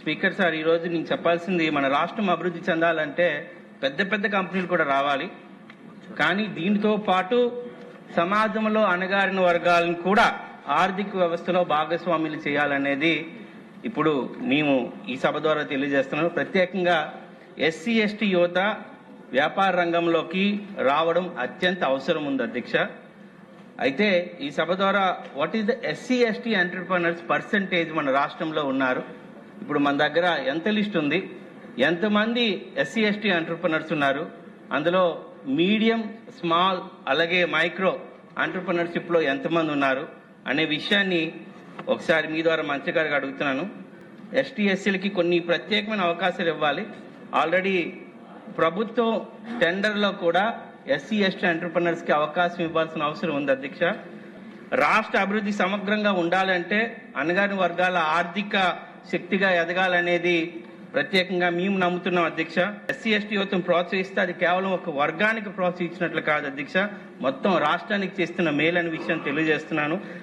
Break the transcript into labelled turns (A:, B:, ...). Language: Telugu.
A: స్పీకర్ సార్, ఈరోజు నేను చెప్పాల్సింది, మన రాష్ట్రం అభివృద్ధి చెందాలంటే పెద్ద పెద్ద కంపెనీలు కూడా రావాలి. కానీ దీనితో పాటు సమాజంలో అణగారిన వర్గాలను కూడా ఆర్థిక వ్యవస్థలో భాగస్వాములు చేయాలనేది ఇప్పుడు మేము ఈ సభ ద్వారా తెలియజేస్తున్నాం. ప్రత్యేకంగా ఎస్సీ ఎస్టీ యువత వ్యాపార రంగంలోకి రావడం అత్యంత అవసరం ఉంది అధ్యక్ష. అయితే ఈ సభ ద్వారా what is the SC ST entrepreneurs percentage మన రాష్ట్రంలో ఉన్నారు, ఇప్పుడు మన దగ్గర ఎంత లిస్ట్ ఉంది, ఎంతమంది ఎస్సీ ఎస్టీ ఎంటర్‌ప్రెన్యూర్స్ ఉన్నారు, అందులో మీడియం, స్మాల్ అలాగే మైక్రో ఎంటర్‌ప్రెన్యూర్‌షిప్లో ఎంతమంది ఉన్నారు అనే విషయాన్ని ఒకసారి మీ ద్వారా మంత్రి గారికి అడుగుతున్నాను. ఎస్టీ ఎస్సీలకి కొన్ని ప్రత్యేకమైన అవకాశాలు ఇవ్వాలి. ఆల్రెడీ ప్రభుత్వం టెండర్లో కూడా ఎస్సీ ఎస్టీ ఎంటర్‌ప్రెన్యూర్స్కి అవకాశం ఇవ్వాల్సిన అవసరం ఉంది అధ్యక్ష. రాష్ట్ర అభివృద్ధి సమగ్రంగా ఉండాలంటే అణగారిన వర్గాల ఆర్థిక శక్తిగా ఎదగాలనేది ప్రత్యేకంగా మేము నమ్ముతున్నాం అధ్యక్ష. ఎస్సీ ఎస్టీ యువతను ప్రోత్సహిస్తే అది కేవలం ఒక వర్గానికి ప్రోత్సహించినట్లు కాదు అధ్యక్ష, మొత్తం రాష్ట్రానికి చేస్తున్న మేలనే విషయం తెలియజేస్తున్నాను.